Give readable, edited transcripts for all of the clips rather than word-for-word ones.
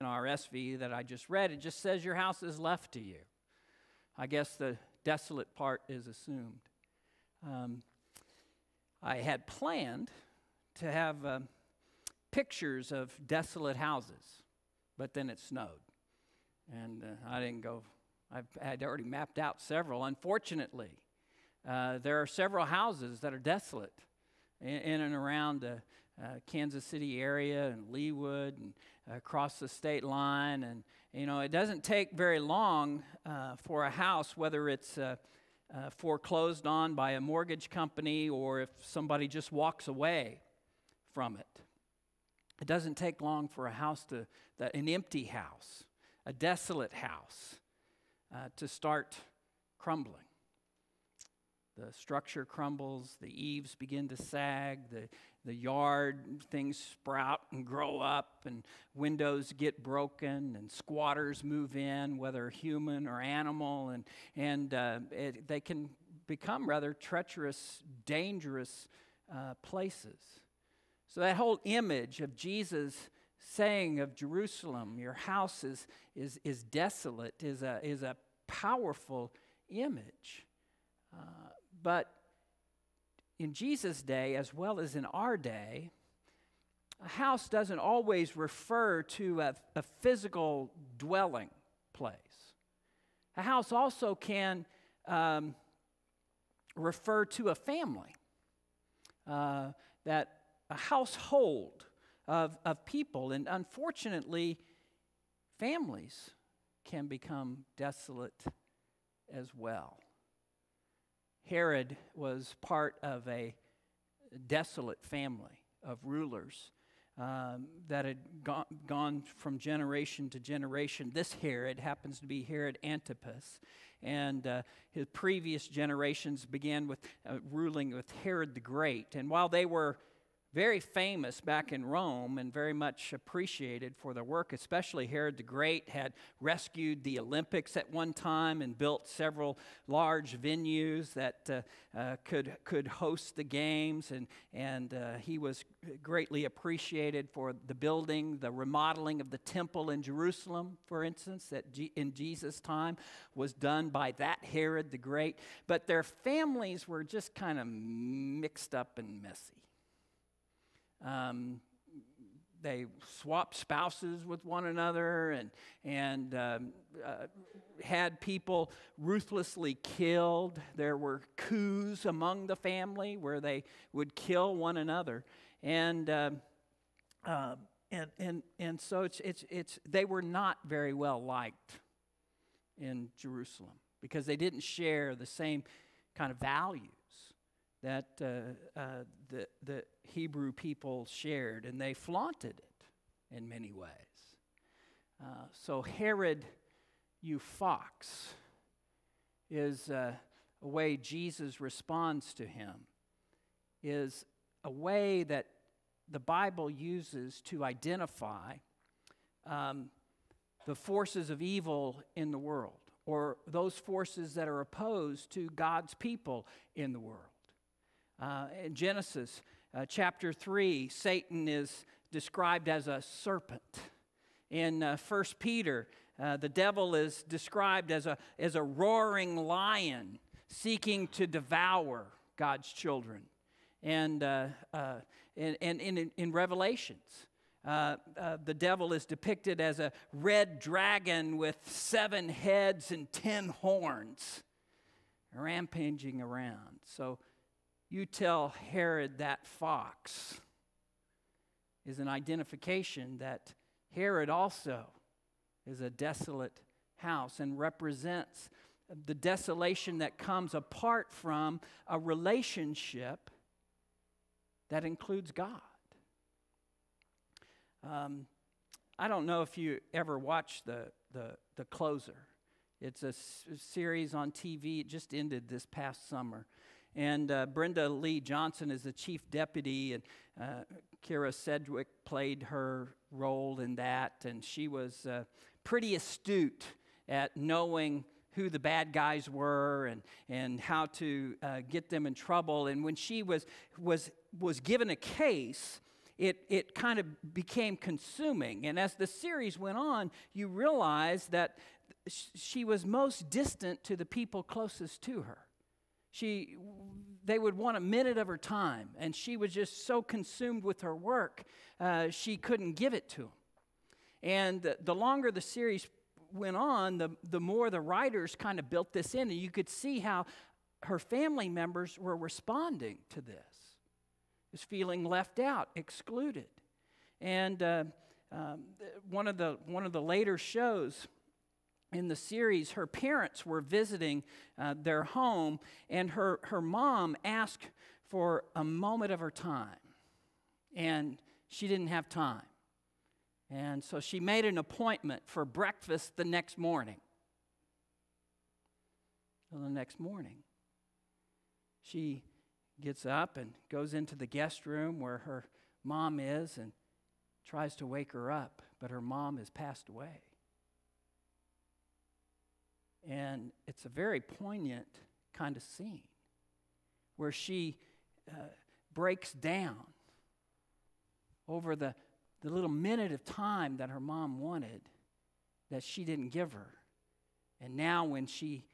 NRSV that I just read, it just says your house is left to you. I guess the desolate part is assumed. I had planned to have pictures of desolate houses, but then it snowed. And I didn't go. I'd already mapped out several. Unfortunately, there are several houses that are desolate in and around the Kansas City area and Leawood and across the state line. And, it doesn't take very long for a house, whether it's foreclosed on by a mortgage company or if somebody just walks away from it. It doesn't take long for a house an empty house, a desolate house, to start crumbling. The structure crumbles, the eaves begin to sag, the yard, things sprout and grow up, and windows get broken, and squatters move in, whether human or animal, and they can become rather treacherous, dangerous places. So that whole image of Jesus saying of Jerusalem, your house is desolate, is a powerful image. But in Jesus' day, as well as in our day, a house doesn't always refer to a physical dwelling place. A house also can refer to a family, that a household of people. And unfortunately, families can become desolate as well. Herod was part of a desolate family of rulers that had gone from generation to generation. This Herod happens to be Herod Antipas, and his previous generations began with ruling with Herod the Great. And while they were very famous back in Rome and very much appreciated for their work, especially Herod the Great had rescued the Olympics at one time and built several large venues that could host the games, and he was greatly appreciated for the building, the remodeling of the temple in Jerusalem, for instance, that in Jesus' time was done by that Herod the Great. But their families were just kind of mixed up and messy. They swapped spouses with one another and had people ruthlessly killed. There were coups among the family where they would kill one another, and so they were not very well liked in Jerusalem because they didn't share the same kind of values that the Hebrew people shared, and they flaunted it in many ways. So Herod, you fox, is a way Jesus responds to him, is a way that the Bible uses to identify the forces of evil in the world, or those forces that are opposed to God's people in the world. In Genesis chapter 3, Satan is described as a serpent. In 1 Peter, the devil is described as a roaring lion seeking to devour God's children. And in Revelations, the devil is depicted as a red dragon with 7 heads and 10 horns, rampaging around. So you tell Herod that fox is an identification that Herod also is a desolate house and represents the desolation that comes apart from a relationship that includes God. I don't know if you ever watched the Closer. It's a series on TV. It just ended this past summer. And Brenda Lee Johnson is the chief deputy, and Kira Sedgwick played her role in that. And she was pretty astute at knowing who the bad guys were and how to get them in trouble. And when she was given a case, it kind of became consuming. And as the series went on, you realize that she was most distant to the people closest to her. They would want a minute of her time, and she was just so consumed with her work, she couldn't give it to them. And the longer the series went on, the more the writers kind of built this in, and you could see how her family members were responding to this. Just feeling left out, excluded. And one of the later shows in the series, her parents were visiting their home, and her mom asked for a moment of her time, and she didn't have time. And so she made an appointment for breakfast the next morning. So the next morning, she gets up and goes into the guest room where her mom is and tries to wake her up, but her mom has passed away. And it's a very poignant kind of scene where she breaks down over the little minute of time that her mom wanted that she didn't give her. And now when she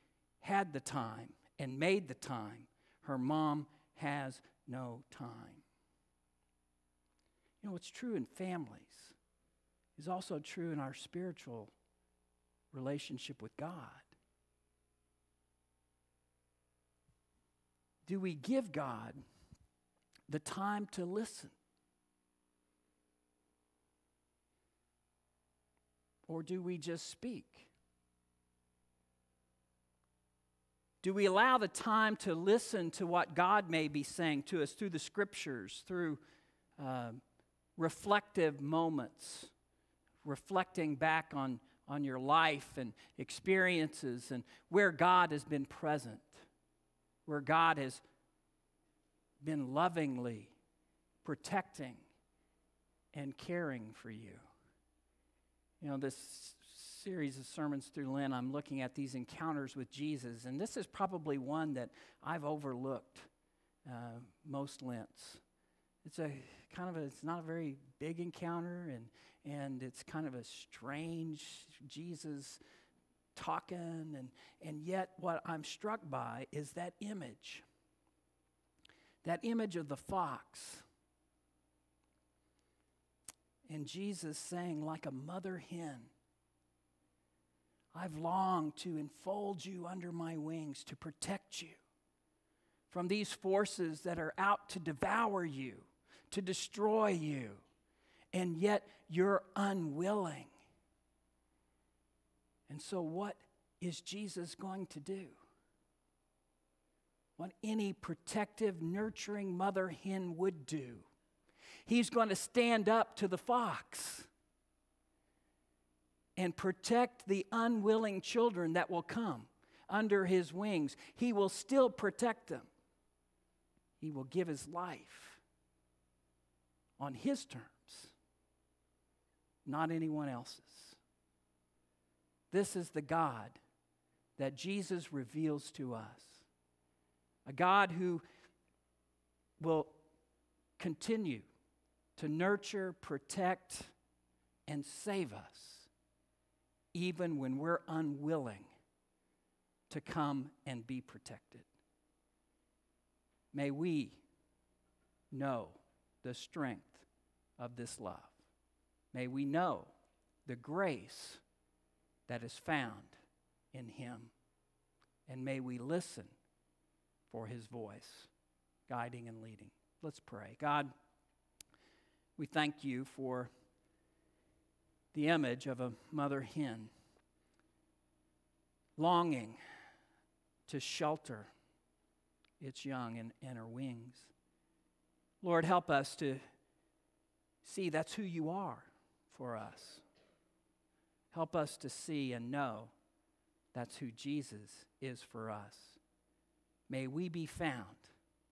had the time and made the time, her mom has no time. You know, what's true in families is also true in our spiritual relationship with God. Do we give God the time to listen? Or do we just speak? Do we allow the time to listen to what God may be saying to us through the Scriptures, through reflective moments, reflecting back on your life and experiences and where God has been present, where God has been lovingly protecting and caring for you? You know, this series of sermons through Lent, I'm looking at these encounters with Jesus, and this is probably one that I've overlooked most Lents. It's not a very big encounter, and it's kind of a strange Jesus talking, and yet what I'm struck by is that image of the fox. And Jesus saying, like a mother hen, I've longed to enfold you under my wings, to protect you from these forces that are out to devour you, to destroy you, and yet you're unwilling. And so what is Jesus going to do? What any protective, nurturing mother hen would do. He's going to stand up to the fox and protect the unwilling children that will come under his wings. He will still protect them. He will give his life on his terms, not anyone else's. This is the God that Jesus reveals to us. A God who will continue to nurture, protect, and save us, even when we're unwilling to come and be protected. May we know the strength of this love. May we know the grace that is found in him. And may we listen for his voice, guiding and leading. Let's pray. God, we thank you for the image of a mother hen longing to shelter its young in her wings. Lord, help us to see that's who you are for us. Help us to see and know that's who Jesus is for us. May we be found